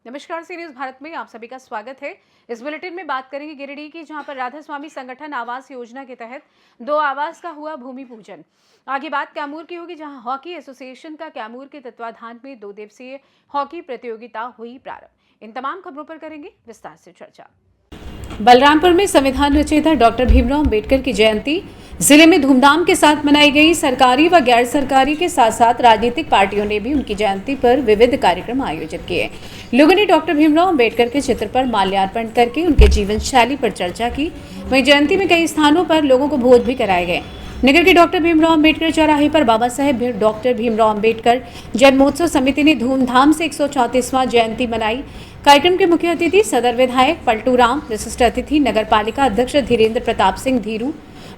नमस्कार, सी न्यूज भारत में आप सभी का स्वागत है। इस बुलेटिन में बात करेंगे गिरिडीह की, जहां पर राधा स्वामी संगठन आवास योजना के तहत 2 आवास का हुआ भूमि पूजन। आगे बात कैमूर की होगी, जहां हॉकी एसोसिएशन का कैमूर के तत्वाधान में 2 दिवसीय हॉकी प्रतियोगिता हुई प्रारंभ। इन तमाम खबरों पर करेंगे विस्तार से चर्चा। बलरामपुर में संविधान रचयिता डॉक्टर भीमराव अम्बेडकर की जयंती जिले में धूमधाम के साथ मनाई गई। सरकारी व गैर सरकारी के साथ साथ राजनीतिक पार्टियों ने भी उनकी जयंती पर विविध कार्यक्रम आयोजित किए। लोगों ने डॉक्टर भीमराव अम्बेडकर के चित्र पर माल्यार्पण करके उनके जीवन शैली पर चर्चा की। वहीं जयंती में कई स्थानों पर लोगों को भोज भी कराए गए। नगर के डॉक्टर भीमराव अम्बेडकर चौराहे पर बाबा साहेब डॉक्टर भीमराव अम्बेडकर जन्मोत्सव समिति ने धूमधाम से 134वां जयंती मनाई। कार्यक्रम के मुख्य अतिथि सदर विधायक पलटू राम, विशिष्ट अतिथि नगर पालिका अध्यक्ष धीरेन्द्र प्रताप सिंह धीरू,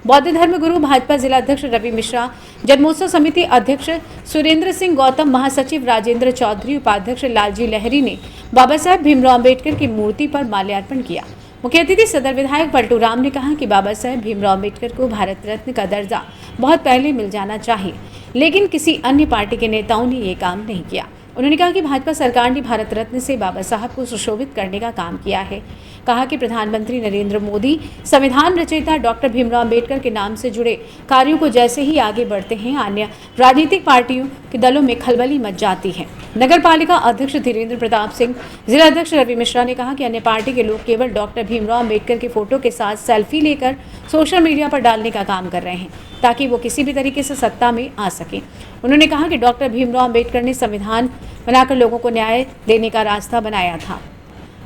बौद्ध धर्म गुरु भाजपा जिला अध्यक्ष रवि मिश्रा, जन्मोत्सव समिति अध्यक्ष सुरेंद्र सिंह गौतम, महासचिव राजेंद्र चौधरी, उपाध्यक्ष लालजी लहरी ने बाबा साहेब भीमराव अम्बेडकर की मूर्ति पर माल्यार्पण किया। मुख्य अतिथि सदर विधायक पलटू राम ने कहा कि बाबा साहेब भीमराव अम्बेडकर को भारत रत्न का दर्जा बहुत पहले मिल जाना चाहिए, लेकिन किसी अन्य पार्टी के नेताओं ने ये काम नहीं किया। उन्होंने कहा कि भाजपा सरकार ने भारत रत्न से बाबा साहब को सुशोभित करने का काम किया है। कहा कि प्रधानमंत्री नरेंद्र मोदी संविधान रचयिता डॉक्टर भीमराव अम्बेडकर के नाम से जुड़े कार्यों को जैसे ही आगे बढ़ते हैं, अन्य राजनीतिक पार्टियों के दलों में खलबली मच जाती है। नगर पालिका अध्यक्ष धीरेन्द्र प्रताप सिंह, जिला अध्यक्ष रवि मिश्रा ने कहा कि अन्य पार्टी के लोग केवल डॉक्टर भीमराव अम्बेडकर के फोटो के साथ सेल्फी लेकर सोशल मीडिया पर डालने का काम कर रहे हैं, ताकि वो किसी भी तरीके से सत्ता में आ सके। उन्होंने कहा कि डॉक्टर भीमराव अम्बेडकर ने संविधान बनाकर लोगों को न्याय देने का रास्ता बनाया था।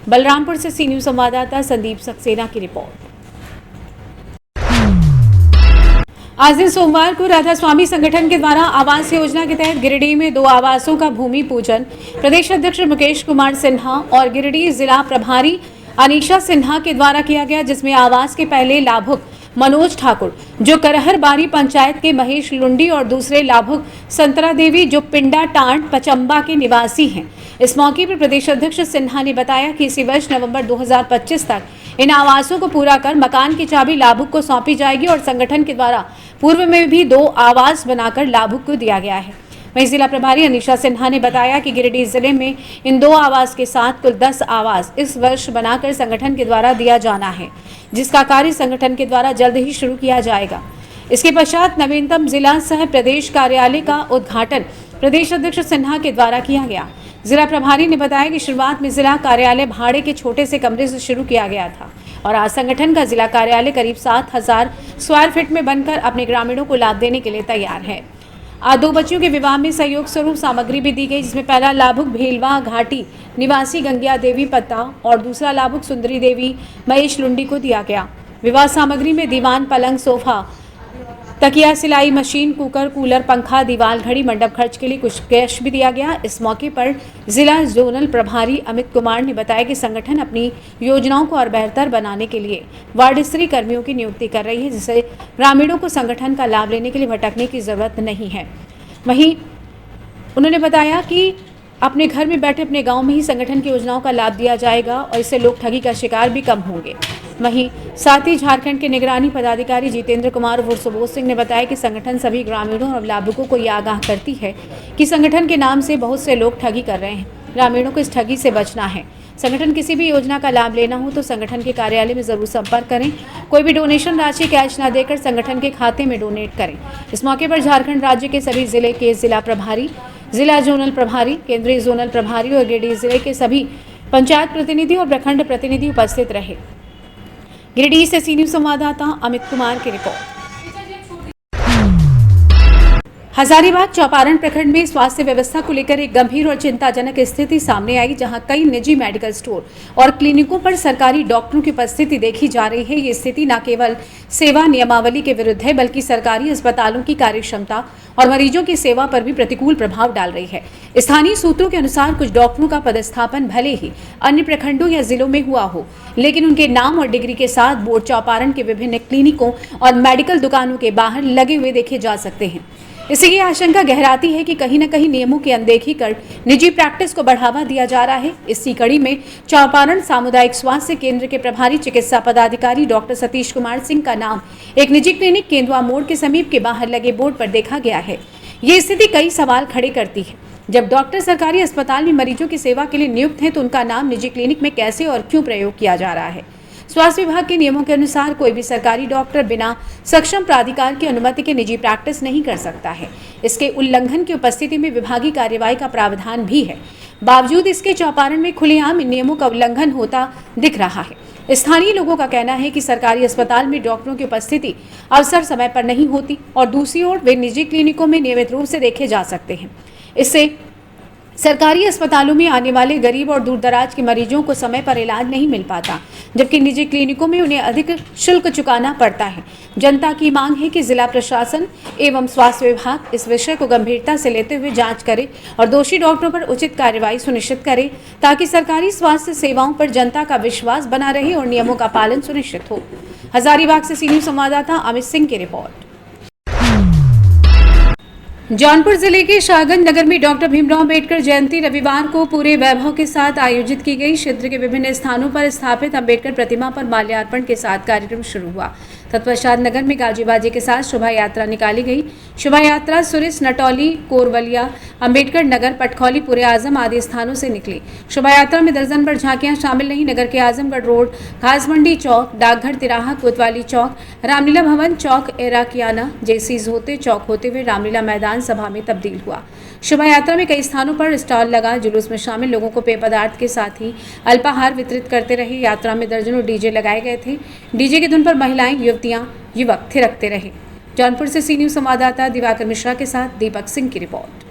बलरामपुर से सी न्यूज संवाददाता संदीप सक्सेना की रिपोर्ट। आज दिन सोमवार को राधा स्वामी संगठन के द्वारा आवास योजना के तहत गिरिडीह में 2 आवासों का भूमि पूजन प्रदेश अध्यक्ष मुकेश कुमार सिन्हा और गिरिडीह जिला प्रभारी अनीशा सिन्हा के द्वारा किया गया, जिसमें आवास के पहले लाभुक मनोज ठाकुर जो करहर बारी पंचायत के महेश लुंडी और दूसरे लाभुक संतरा देवी जो पिंडा टांड पचम्बा के निवासी हैं। इस मौके पर प्रदेश अध्यक्ष सिन्हा ने बताया कि इसी वर्ष नवंबर 2025 तक इन आवासों को पूरा कर मकान की चाबी लाभुक को सौंपी जाएगी और संगठन के द्वारा पूर्व में भी 2 आवास बनाकर लाभुक को दिया गया है। वहीं जिला प्रभारी अनीशा सिन्हा ने बताया कि गिरिडीह जिले में इन 2 आवास के साथ कुल 10 आवास इस वर्ष बनाकर संगठन के द्वारा दिया जाना है, जिसका कार्य संगठन के द्वारा जल्द ही शुरू किया जाएगा। इसके पश्चात नवीनतम जिला सह प्रदेश कार्यालय का उद्घाटन प्रदेश अध्यक्ष सिन्हा के द्वारा किया गया। जिला प्रभारी ने बताया कि शुरुआत में जिला कार्यालय भाड़े के छोटे से कमरे से शुरू किया गया था और आज संगठन का जिला कार्यालय करीब 7000 स्क्वायर फीट में बनकर अपने ग्रामीणों को लाभ देने के लिए तैयार है। आज 2 बच्चियों के विवाह में सहयोग स्वरूप सामग्री भी दी गई, जिसमें पहला लाभुक भेलवा घाटी निवासी गंगिया देवी पत्ता और दूसरा लाभुक सुंदरी देवी महेश लुंडी को दिया गया। विवाह सामग्री में दीवान, पलंग, सोफा, तकिया, सिलाई मशीन, कुकर, कूलर, पंखा, दीवार घड़ी, मंडप खर्च के लिए कुछ कैश भी दिया गया। इस मौके पर जिला जोनल प्रभारी अमित कुमार ने बताया कि संगठन अपनी योजनाओं को और बेहतर बनाने के लिए वार्ड स्तरीय कर्मियों की नियुक्ति कर रही है, जिससे ग्रामीणों को संगठन का लाभ लेने के लिए भटकने की जरूरत नहीं है। वहीं उन्होंने बताया कि अपने घर में बैठे अपने गांव में ही संगठन की योजनाओं का लाभ दिया जाएगा और इससे लोग ठगी का शिकार भी कम होंगे। वहीं साथ ही झारखंड के निगरानी पदाधिकारी जितेंद्र कुमार उर्फ सुबोध सिंह ने बताया कि संगठन सभी ग्रामीणों और लाभुकों को यह आगाह करती है कि संगठन के नाम से बहुत से लोग ठगी कर रहे हैं। ग्रामीणों को इस ठगी से बचना है। संगठन किसी भी योजना का लाभ लेना हो तो संगठन के कार्यालय में जरूर संपर्क करें। कोई भी डोनेशन राशि कैश न देकर संगठन के खाते में डोनेट करें। इस मौके पर झारखंड राज्य के सभी जिले के जिला प्रभारी, जिला जोनल प्रभारी, केंद्रीय जोनल प्रभारी और गिरिडीह जिले के सभी पंचायत प्रतिनिधि और प्रखंड प्रतिनिधि उपस्थित रहे। गिरिडीह से सी न्यूज संवाददाता अमित कुमार की रिपोर्ट। हजारीबाग चौपारण प्रखंड में स्वास्थ्य व्यवस्था को लेकर एक गंभीर और चिंताजनक स्थिति सामने आई, जहां कई निजी मेडिकल स्टोर और क्लिनिकों पर सरकारी डॉक्टरों की उपस्थिति देखी जा रही है। ये स्थिति न केवल सेवा नियमावली के विरुद्ध है, बल्कि सरकारी अस्पतालों की कार्यक्षमता और मरीजों की सेवा पर भी प्रतिकूल प्रभाव डाल रही है। स्थानीय सूत्रों के अनुसार कुछ डॉक्टरों का पदस्थापन भले ही अन्य प्रखंडों या जिलों में हुआ हो, लेकिन उनके नाम और डिग्री के साथ बोर्ड चौपारण के विभिन्न क्लिनिकों और मेडिकल दुकानों के बाहर लगे हुए देखे जा सकते हैं। इससे ये आशंका गहराती है कि कहीं न कहीं नियमों की अनदेखी कर निजी प्रैक्टिस को बढ़ावा दिया जा रहा है। इसी कड़ी में चौपारण सामुदायिक स्वास्थ्य केंद्र के प्रभारी चिकित्सा पदाधिकारी डॉक्टर सतीश कुमार सिंह का नाम एक निजी क्लिनिक केंदुआ मोड़ के समीप के बाहर लगे बोर्ड पर देखा गया है। ये स्थिति कई सवाल खड़े करती है। जब डॉक्टर सरकारी अस्पताल में मरीजों की सेवा के लिए नियुक्त हैं तो उनका नाम निजी क्लिनिक में कैसे और क्यों प्रयोग किया जा रहा है। स्वास्थ्य विभाग के नियमों के अनुसार कोई भी सरकारी डॉक्टर बिना सक्षम प्राधिकार की अनुमति के निजी प्रैक्टिस नहीं कर सकता है। इसके उल्लंघन की उपस्थिति में विभागीय कार्यवाही का प्रावधान भी है। बावजूद इसके चौपारण में खुलेआम इन नियमों का उल्लंघन होता दिख रहा है। स्थानीय लोगों का कहना है कि सरकारी अस्पताल में डॉक्टरों की उपस्थिति अवसर समय पर नहीं होती और दूसरी ओर वे निजी क्लिनिकों में नियमित रूप से देखे जा सकते हैं। इससे सरकारी अस्पतालों में आने वाले गरीब और दूरदराज के मरीजों को समय पर इलाज नहीं मिल पाता, जबकि निजी क्लिनिकों में उन्हें अधिक शुल्क चुकाना पड़ता है। जनता की मांग है कि जिला प्रशासन एवं स्वास्थ्य विभाग इस विषय को गंभीरता से लेते हुए जांच करे और दोषी डॉक्टरों पर उचित कार्रवाई सुनिश्चित करे, ताकि सरकारी स्वास्थ्य सेवाओं पर जनता का विश्वास बना रहे और नियमों का पालन सुनिश्चित हो। हजारीबाग से सी न्यूज संवाददाता अमित सिंह की रिपोर्ट। जौनपुर जिले के शाहगंज नगर में डॉक्टर भीमराव अंबेडकर जयंती रविवार को पूरे वैभव के साथ आयोजित की गई। क्षेत्र के विभिन्न स्थानों पर स्थापित अंबेडकर प्रतिमा पर माल्यार्पण के साथ कार्यक्रम शुरू हुआ। तत्पश्चात नगर में गाजी बाजी के साथ शोभा यात्रा निकाली गई। शोभा यात्रा सुरिस, नटौली, कोरवलिया, अंबेडकर नगर, पटखौली, पूरे आजम आदि स्थानों से निकली। शोभा यात्रा में दर्जन भर झांकियां शामिल रहीं। नगर के आजमगढ़ रोड, घासमंडी चौक, डाकघर तिराहा, कोतवाली चौक, रामलीला भवन चौक, एराकियाना, जेसीज होते चौक होते हुए रामलीला मैदान सभा में तब्दील हुआ। शोभा यात्रा में कई स्थानों पर स्टॉल लगा। जुलूस में शामिल लोगों को पेय पदार्थ के साथ ही अल्पाहार वितरित करते रहे। यात्रा में दर्जनों डीजे लगाए गए थे। डीजे की धुन पर महिलाएं, युवतियां, युवक थिरकते रहे। जौनपुर से सी न्यूज संवाददाता दिवाकर मिश्रा के साथ दीपक सिंह की रिपोर्ट।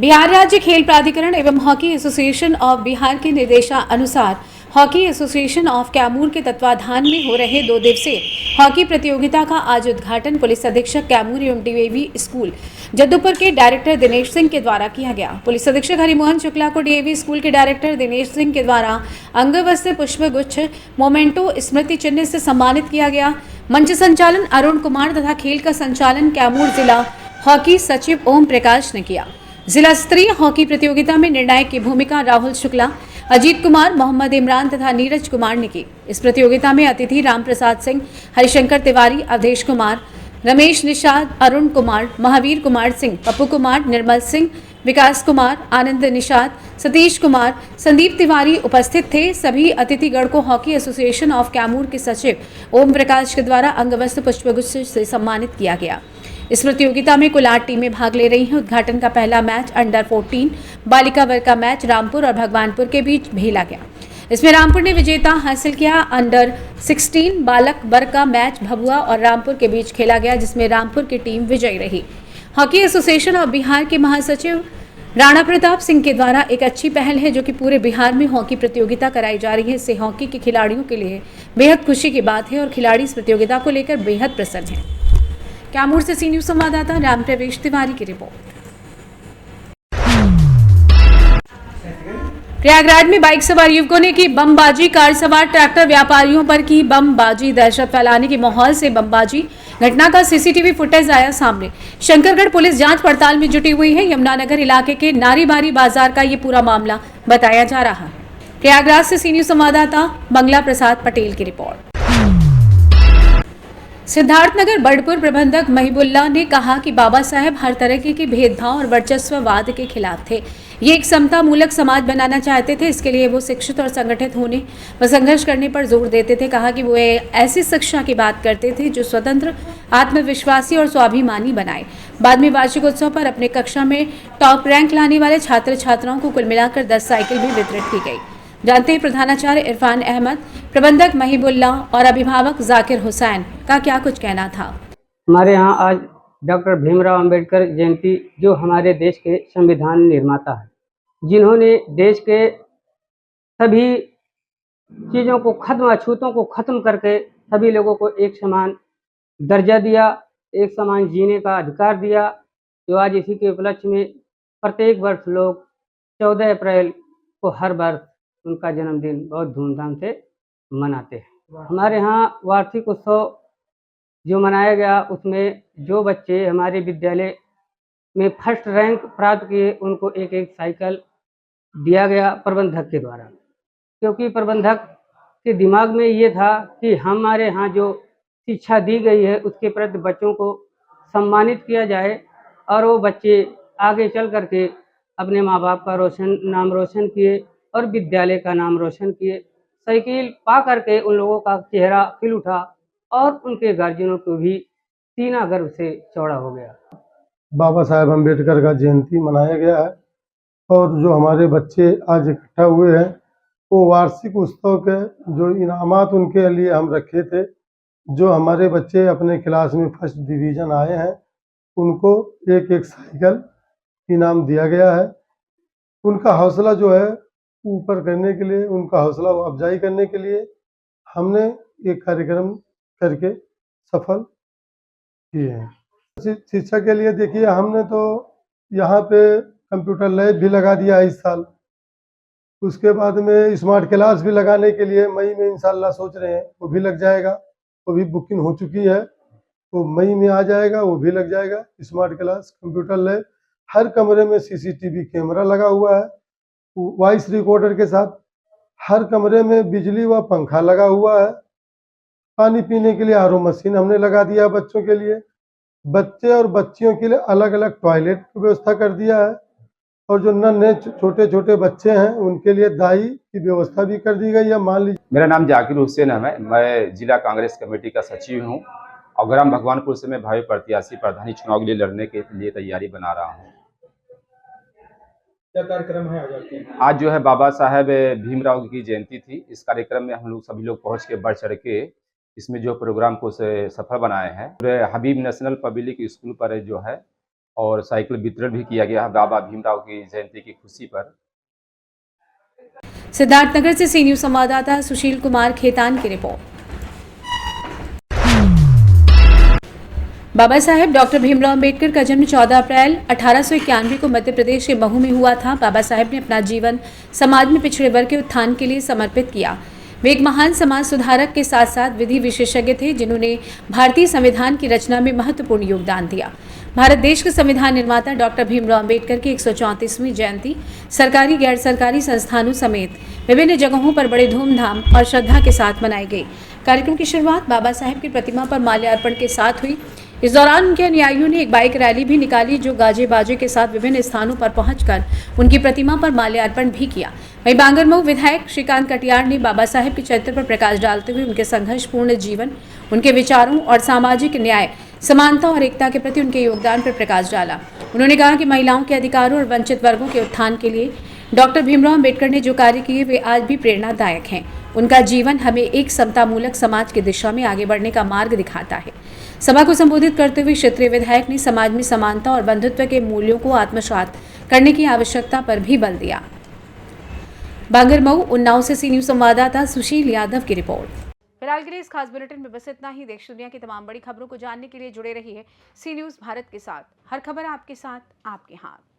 बिहार राज्य खेल प्राधिकरण एवं हॉकी एसोसिएशन ऑफ बिहार के निर्देशानुसार हॉकी एसोसिएशन ऑफ कैमूर के तत्वाधान में हो रहे 2 दिवसीय हॉकी प्रतियोगिता का आज उद्घाटन पुलिस अधीक्षक कैमूर एवं डीएवी स्कूल जद्दूपुर के डायरेक्टर दिनेश सिंह के द्वारा किया गया। पुलिस अधीक्षक हरिमोहन शुक्ला को डीएवी स्कूल के डायरेक्टर दिनेश सिंह के द्वारा अंगवस्त्र, पुष्पगुच्छ, मोमेंटो, स्मृति चिन्ह से सम्मानित किया गया। मंच संचालन अरुण कुमार तथा खेल का संचालन कैमूर जिला हॉकी सचिव ओम प्रकाश ने किया। जिला स्तरीय हॉकी प्रतियोगिता में निर्णायक की भूमिका राहुल शुक्ला, अजीत कुमार, मोहम्मद इमरान तथा नीरज कुमार ने की। इस प्रतियोगिता में अतिथि रामप्रसाद सिंह, हरिशंकर तिवारी, अवधेश कुमार, रमेश निषाद, अरुण कुमार, महावीर कुमार सिंह, पप्पू कुमार, निर्मल सिंह, विकास कुमार, आनंद निषाद, सतीश कुमार, संदीप तिवारी उपस्थित थे। सभी अतिथिगण को हॉकी एसोसिएशन ऑफ कैमूर के सचिव ओम प्रकाश के द्वारा अंगवस्त्र, पुष्पगुच्छ से सम्मानित किया गया। इस प्रतियोगिता में कुल 8 टीमें भाग ले रही हैं। उद्घाटन का पहला मैच अंडर 14 बालिका वर्ग का मैच रामपुर और भगवानपुर के बीच खेला गया। इसमें रामपुर ने विजेता हासिल किया। अंडर 16 बालक वर्ग का मैच भभुआ और रामपुर के बीच खेला गया, जिसमें रामपुर की टीम विजयी रही। हॉकी एसोसिएशन ऑफ बिहार के महासचिव राणा प्रताप सिंह के द्वारा एक अच्छी पहल है, जो कि पूरे बिहार में हॉकी प्रतियोगिता कराई जा रही है। इससे हॉकी के खिलाड़ियों के लिए बेहद खुशी की बात है और खिलाड़ी इस प्रतियोगिता को लेकर बेहद प्रसन्न हैं। कैमूर से सी न्यूज संवाददाता राम प्रवेश तिवारी की रिपोर्ट। प्रयागराज में बाइक सवार युवकों ने की बमबाजी। कार सवार ट्रैक्टर व्यापारियों पर की बमबाजी। दहशत फैलाने के माहौल से बमबाजी। घटना का सीसीटीवी फुटेज आया सामने। शंकरगढ़ पुलिस जांच पड़ताल में जुटी हुई है। यमुनानगर इलाके के नारीबारी बाजार का ये पूरा मामला बताया जा रहा है। प्रयागराज से सी न्यूज संवाददाता मंगला प्रसाद पटेल की रिपोर्ट। सिद्धार्थनगर बड़पुर प्रबंधक महिबुल्ला ने कहा कि बाबा साहेब हर तरह के भेदभाव और वर्चस्ववाद के खिलाफ थे। ये एक समता मूलक समाज बनाना चाहते थे। इसके लिए वो शिक्षित और संगठित होने व संघर्ष करने पर जोर देते थे। कहा कि वो ऐसी शिक्षा की बात करते थे जो स्वतंत्र, आत्मविश्वासी और स्वाभिमानी बनाए। बाद में वार्षिक उत्सव पर अपने कक्षा में टॉप रैंक लाने वाले छात्र छात्राओं को कुल मिलाकर 10 साइकिल भी वितरित की गई। जानते हैं प्रधानाचार्य इरफान अहमद, प्रबंधक महिबुल्ला और अभिभावक जाकिर हुसैन का क्या कुछ कहना था। हमारे यहाँ आज डॉक्टर भीमराव अंबेडकर जयंती, जो हमारे देश के संविधान निर्माता है, जिन्होंने देश के सभी चीज़ों को खत्म, अछूतों को खत्म करके सभी लोगों को एक समान दर्जा दिया, एक समान जीने का अधिकार दिया। जो आज इसी के उपलक्ष्य में प्रत्येक वर्ष लोग 14 अप्रैल को हर वर्ष उनका जन्मदिन बहुत धूमधाम से मनाते हैं। हमारे यहाँ वार्षिक उत्सव जो मनाया गया उसमें जो बच्चे हमारे विद्यालय में फर्स्ट रैंक प्राप्त किए उनको एक एक साइकिल दिया गया प्रबंधक के द्वारा, क्योंकि प्रबंधक के दिमाग में ये था कि हमारे यहाँ जो शिक्षा दी गई है उसके प्रति बच्चों को सम्मानित किया जाए और वो बच्चे आगे चल करके अपने माँ बाप का नाम रोशन किए और विद्यालय का नाम रोशन किए। साइकिल पा करके उन लोगों का चेहरा खिल उठा और उनके गार्जियनों को भी सीना गर्व से चौड़ा हो गया। बाबा साहेब अम्बेडकर का जयंती मनाया गया है और जो हमारे बच्चे आज इकट्ठा हुए हैं वो वार्षिक उत्सव के जो इनामात उनके लिए हम रखे थे, जो हमारे बच्चे अपने क्लास में फर्स्ट डिवीज़न आए हैं उनको एक एक साइकिल इनाम दिया गया है। उनका हौसला जो है ऊपर करने के लिए, उनका हौसला अफजाई करने के लिए हमने एक कार्यक्रम करके सफल किए हैं। शिक्षा के लिए देखिए हमने तो यहाँ पे कंप्यूटर लैब भी लगा दिया है इस साल। उसके बाद में स्मार्ट क्लास भी लगाने के लिए मई में इंशाल्लाह सोच रहे हैं, वो भी लग जाएगा। वो भी बुकिंग हो चुकी है, वो मई में आ जाएगा, वो भी लग जाएगा। स्मार्ट क्लास, कंप्यूटर लैब, हर कमरे में सीसीटीवी कैमरा लगा हुआ है वॉइस रिकॉर्डर के साथ। हर कमरे में बिजली व पंखा लगा हुआ है। पानी पीने के लिए आरओ मशीन हमने लगा दिया बच्चों के लिए। बच्चे और बच्चियों के लिए अलग अलग टॉयलेट की व्यवस्था कर दिया है और जो नन्हे छोटे छोटे बच्चे हैं उनके लिए दाई की व्यवस्था भी कर दी गई है। मान लीजिए मेरा नाम जाकिर हुसैन है, मैं जिला कांग्रेस कमेटी का सचिव हूं और ग्राम भगवानपुर से मैं भावी प्रत्याशी प्रधानी चुनाव के लिए लड़ने के लिए तैयारी बना रहा हूं। क्या कार्यक्रम है आज? आज जो है बाबा साहेब भीमराव की जयंती थी। इस कार्यक्रम में हम लोग सभी लोग पहुंच के बढ़ चढ़ के इसमें जो प्रोग्राम को सफल बनाए हैं। पूरे हबीब नेशनल पब्लिक स्कूल पर जो है और साइकिल वितरण भी किया गया है बाबा भीमराव की जयंती की खुशी पर। सिद्धार्थनगर से सी न्यूज संवाददाता सुशील कुमार खेतान की रिपोर्ट। बाबा साहेब डॉक्टर भीमराव अंबेडकर का जन्म 14 अप्रैल 1891 को मध्य प्रदेश के महू में हुआ था। बाबा साहेब ने अपना जीवन समाज में पिछड़े वर्ग के उत्थान के लिए समर्पित किया। वे एक महान समाज सुधारक के साथ साथ विधि विशेषज्ञ थे, जिन्होंने भारतीय संविधान की रचना में महत्वपूर्ण योगदान दिया। भारत देश के संविधान निर्माता डॉक्टर भीमराव अंबेडकर की 134वीं जयंती सरकारी गैर सरकारी संस्थानों समेत विभिन्न जगहों पर बड़े धूमधाम और श्रद्धा के साथ मनाई गई। कार्यक्रम की शुरुआत बाबा साहेब की प्रतिमा पर माल्यार्पण के साथ हुई। इस दौरान उनके अनुयायियों ने एक बाइक रैली भी निकाली, जो गाजे बाजे के साथ विभिन्न स्थानों पर पहुंचकर उनकी प्रतिमा पर माल्यार्पण भी किया। वहीं बांगरमऊ विधायक श्रीकांत कटियार ने बाबा साहेब के चरित्र पर प्रकाश डालते हुए उनके संघर्षपूर्ण जीवन, उनके विचारों और सामाजिक न्याय, समानता और एकता के प्रति उनके योगदान पर प्रकाश डाला। उन्होंने कहा कि महिलाओं के अधिकारों और वंचित वर्गों के उत्थान के लिए डॉक्टर भीमराव अंबेडकर ने जो कार्य किए वे आज भी प्रेरणादायक हैं। उनका जीवन हमें एक समतामूलक समाज की दिशा में आगे बढ़ने का मार्ग दिखाता है। सभा को संबोधित करते हुए क्षेत्रीय विधायक ने समाज में समानता और बंधुत्व के मूल्यों को आत्मसात करने की आवश्यकता पर भी बल दिया। बांगरमऊ उन्नाव से सी न्यूज संवाददाता सुशील यादव की रिपोर्ट। फिलहाल के लिए इस खास बुलेटिन में बस इतना ही। देश दुनिया की तमाम बड़ी खबरों को जानने के लिए जुड़े रहिए सी न्यूज भारत के साथ। हर खबर आपके साथ, आपके हाथ।